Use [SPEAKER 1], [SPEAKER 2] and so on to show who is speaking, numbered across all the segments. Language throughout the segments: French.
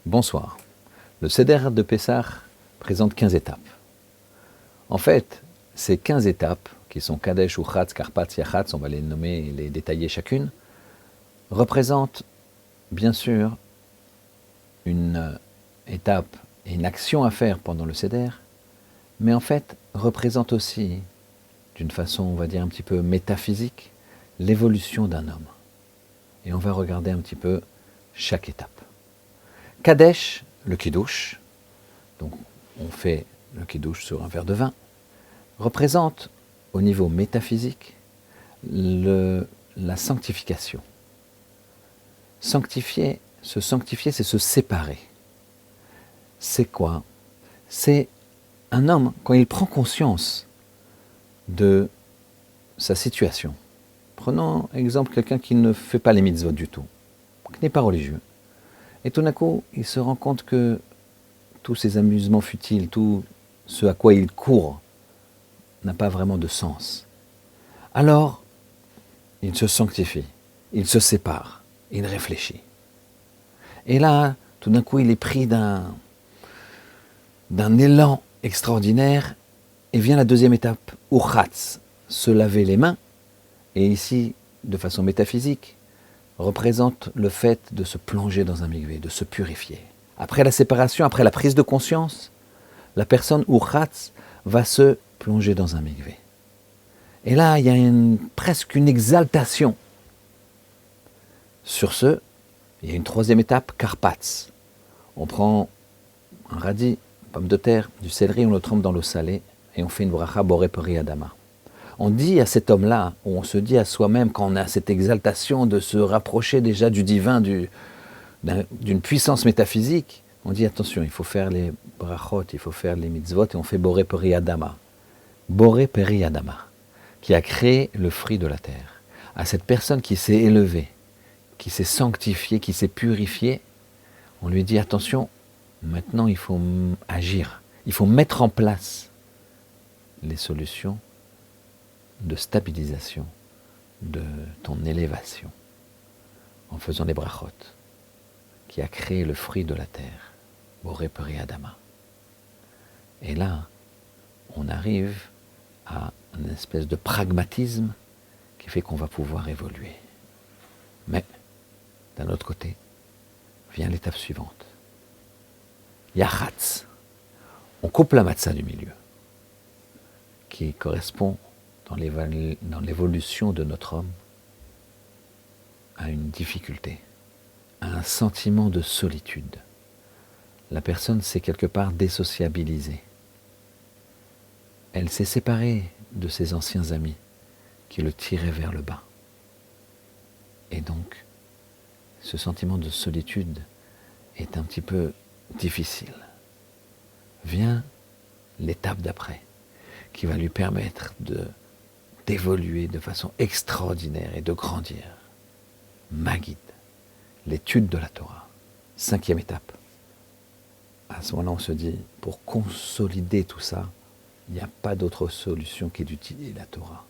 [SPEAKER 1] Bonsoir. Le Seder de Pessah présente 15 étapes. En fait, ces 15 étapes, qui sont Kadesh, Uchatz, Karpatz, Yachatz, on va les nommer et les détailler chacune, représentent bien sûr une étape et une action à faire pendant le Seder, mais en fait représentent aussi, d'une façon on va dire un petit peu métaphysique, l'évolution d'un homme. Et on va regarder un petit peu chaque étape. Kadesh, le Kiddush, donc on fait le Kiddush sur un verre de vin, représente au niveau métaphysique la sanctification. Sanctifier, c'est se séparer. C'est quoi? C'est un homme, quand il prend conscience de sa situation. Prenons exemple quelqu'un qui ne fait pas les mitzvot du tout, qui n'est pas religieux. Et tout d'un coup, il se rend compte que tous ces amusements futiles, tout ce à quoi il court, n'a pas vraiment de sens. Alors, il se sanctifie, il se sépare, il réfléchit. Et là, tout d'un coup, il est pris d'un élan extraordinaire, et vient la deuxième étape, Uchatz, se laver les mains, et ici, de façon métaphysique, représente le fait de se plonger dans un mikvé, de se purifier. Après la séparation, après la prise de conscience, la personne Uchatz va se plonger dans un mikvé. Et là, il y a presque une exaltation. Sur ce, il y a une troisième étape, Karpatz. On prend un radis, une pomme de terre, du céleri, on le trempe dans l'eau salée et on fait une bracha boré peri adama. On dit à cet homme-là, ou on se dit à soi-même, quand on a cette exaltation de se rapprocher déjà du divin, d'une puissance métaphysique, on dit attention, il faut faire les brachot, il faut faire les mitzvot, et on fait boré peri adama. Boré peri adama, qui a créé le fruit de la terre. À cette personne qui s'est élevée, qui s'est sanctifiée, qui s'est purifiée, on lui dit attention, maintenant il faut agir, il faut mettre en place les solutions de stabilisation de ton élévation en faisant les brachot, qui a créé le fruit de la terre, Boré Peri Adama. Et là, on arrive à une espèce de pragmatisme qui fait qu'on va pouvoir évoluer. Mais, d'un autre côté, vient l'étape suivante. Yachatz. On coupe la matzah du milieu, qui correspond dans l'évolution de notre homme à une difficulté, à un sentiment de solitude. La personne s'est quelque part désociabilisée. Elle s'est séparée de ses anciens amis qui le tiraient vers le bas. Et donc, ce sentiment de solitude est un petit peu difficile. Vient l'étape d'après, qui va lui permettre d'évoluer de façon extraordinaire et de grandir. Maggid, l'étude de la Torah, 5e étape. À ce moment-là, on se dit, pour consolider tout ça, il n'y a pas d'autre solution que d'étudier la Torah.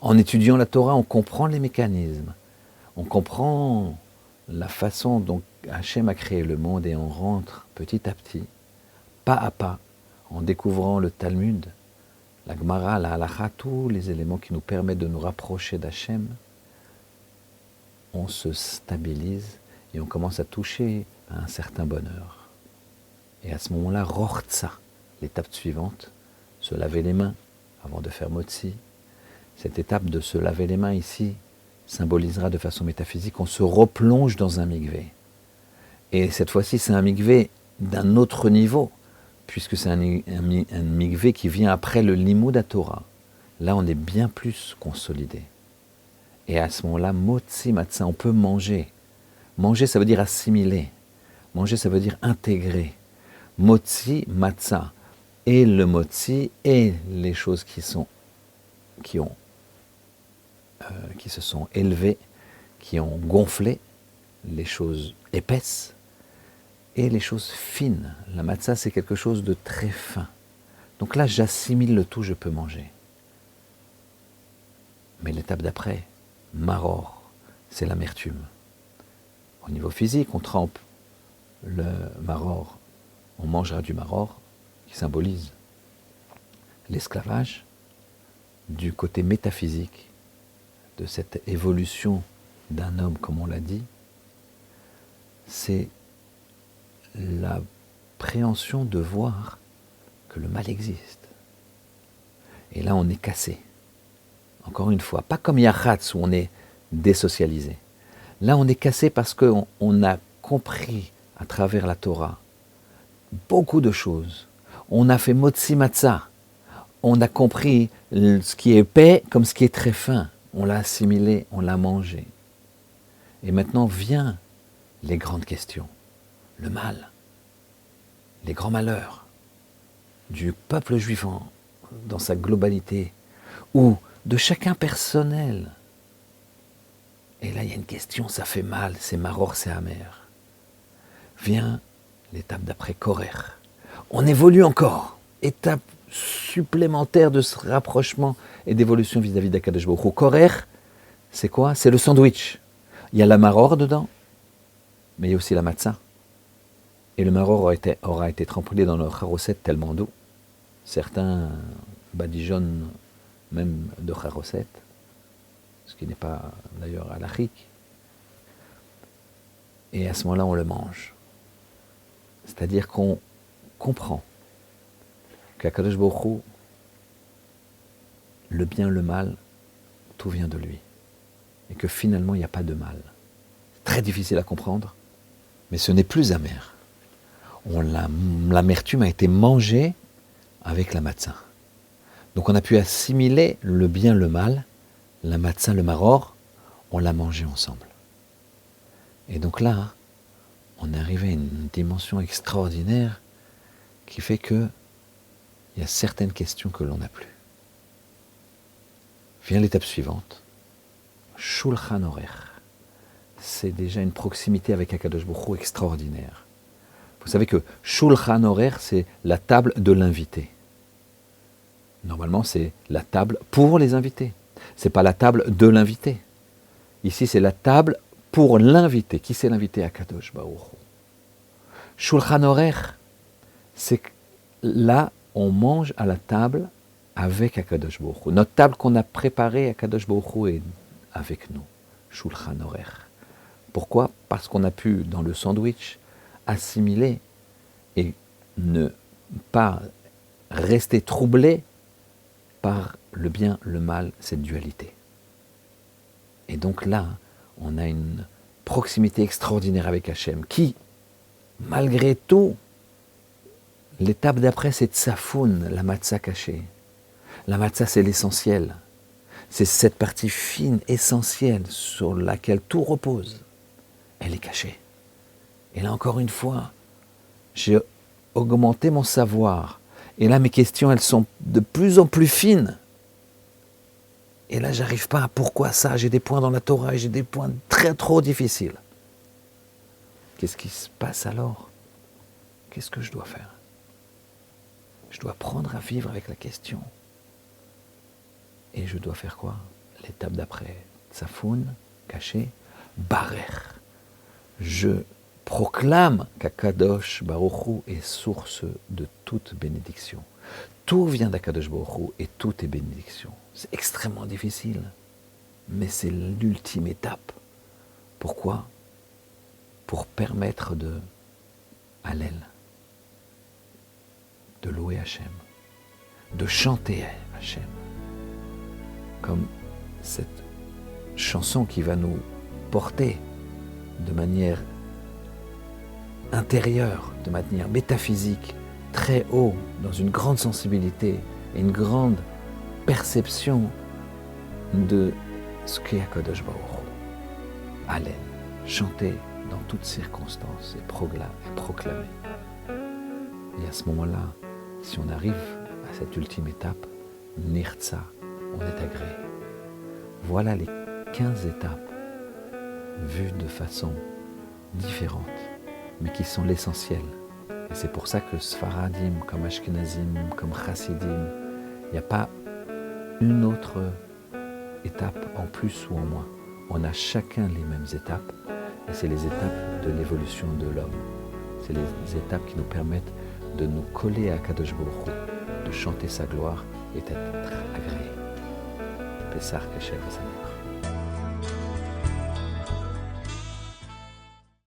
[SPEAKER 1] En étudiant la Torah, on comprend les mécanismes, on comprend la façon dont Hachem a créé le monde et on rentre petit à petit, pas à pas, en découvrant le Talmud, la Gemara, la Halakha, tous les éléments qui nous permettent de nous rapprocher d'Hachem, on se stabilise et on commence à toucher à un certain bonheur. Et à ce moment-là, Rortza, l'étape suivante, se laver les mains avant de faire Motzi. Cette étape de se laver les mains ici symbolisera de façon métaphysique, on se replonge dans un mikvé. Et cette fois-ci, c'est un mikvé d'un autre niveau, puisque c'est un mikvé qui vient après le Limud HaTorah. Là, on est bien plus consolidé. Et à ce moment-là, Motzi Matzah, on peut manger. Manger, ça veut dire assimiler. Manger, ça veut dire intégrer. Motzi Matzah. Et le Motzi et les choses qui se sont élevées, qui ont gonflé, les choses épaisses et les choses fines. La matzah, c'est quelque chose de très fin. Donc là, j'assimile le tout, je peux manger. Mais l'étape d'après, maror, c'est l'amertume. Au niveau physique, on trempe le maror, on mangera du maror, qui symbolise l'esclavage, du côté métaphysique de cette évolution d'un homme, comme on l'a dit, c'est l'appréhension de voir que le mal existe. Et là, on est cassé. Encore une fois, pas comme Yachatz où on est désocialisé. Là, on est cassé parce qu'on a compris à travers la Torah beaucoup de choses. On a fait Motzi Matzah. On a compris ce qui est épais comme ce qui est très fin. On l'a assimilé, on l'a mangé. Et maintenant viennent les grandes questions. Le mal, les grands malheurs du peuple juif dans sa globalité, ou de chacun personnel. Et là, il y a une question, ça fait mal, c'est maror, c'est amer. Vient l'étape d'après, Korer. On évolue encore. Étape supplémentaire de ce rapprochement et d'évolution vis-à-vis d'Akadosh Baruch Hu. Korer, c'est quoi? C'est le sandwich. Il y a la maror dedans, mais il y a aussi la matzah. Et le maror aura été trempé dans le charoset tellement doux. Certains badigeonnent même de charoset, ce qui n'est pas d'ailleurs halachique. Et à ce moment-là, on le mange. C'est-à-dire qu'on comprend qu'Akadosh Baruch Hu, le bien, le mal, tout vient de lui. Et que finalement, il n'y a pas de mal. Très difficile à comprendre, mais ce n'est plus amer. L'amertume a été mangée avec la matzah. Donc on a pu assimiler le bien, le mal, la matzah, le maror, on l'a mangé ensemble. Et donc là, on est arrivé à une dimension extraordinaire qui fait que il y a certaines questions que l'on n'a plus. Vient l'étape suivante, Shulchan Aruch. C'est déjà une proximité avec Akadosh Baruch Hu extraordinaire. Vous savez que Shulchan Aruch, c'est la table de l'invité. Normalement, c'est la table pour les invités. Ce n'est pas la table de l'invité. Ici, c'est la table pour l'invité. Qui c'est l'invité? Akadosh Baruch Hu. Shulchan Aruch, c'est que là, on mange à la table avec Akadosh Baruch Hu. Notre table qu'on a préparée, Akadosh Baruch Hu est avec nous. Shulchan Aruch. Pourquoi? Parce qu'on a pu, dans le sandwich, assimiler et ne pas rester troublé par le bien, le mal, cette dualité. Et donc là, on a une proximité extraordinaire avec Hachem, qui, malgré tout, l'étape d'après, c'est Tsafoun, la matzah cachée. La matzah, c'est l'essentiel. C'est cette partie fine, essentielle, sur laquelle tout repose. Elle est cachée. Et là, encore une fois, j'ai augmenté mon savoir. Et là, mes questions, elles sont de plus en plus fines. Et là, j'arrive pas à pourquoi ça. J'ai des points dans la Torah et j'ai des points trop difficiles. Qu'est-ce qui se passe alors? Qu'est-ce que je dois faire? Je dois apprendre à vivre avec la question. Et je dois faire quoi? L'étape d'après, Tsafoun, caché, Barer. Je proclame qu'Akadosh Baruch Hu est source de toute bénédiction. Tout vient d'Akadosh Baruch Hu et tout est bénédiction. C'est extrêmement difficile, mais c'est l'ultime étape. Pourquoi? Pour permettre de Hallel, de louer Hachem, de chanter Hachem, comme cette chanson qui va nous porter de manière intérieure, de manière métaphysique, très haut, dans une grande sensibilité et une grande perception de ce qu'est Akadosh Baruch Hu. Hallel, chanter dans toutes circonstances et proclamer. Et à ce moment-là, si on arrive à cette ultime étape, Nirtza, on est agréé. Voilà les 15 étapes vues de façon différente, mais qui sont l'essentiel. Et c'est pour ça que Sfaradim, comme Ashkenazim, comme Chassidim, il n'y a pas une autre étape en plus ou en moins. On a chacun les mêmes étapes, et c'est les étapes de l'évolution de l'homme. C'est les étapes qui nous permettent de nous coller à Kadosh Baruch Hu, de chanter sa gloire et d'être agréé. Pessah Kasher V'Sameach.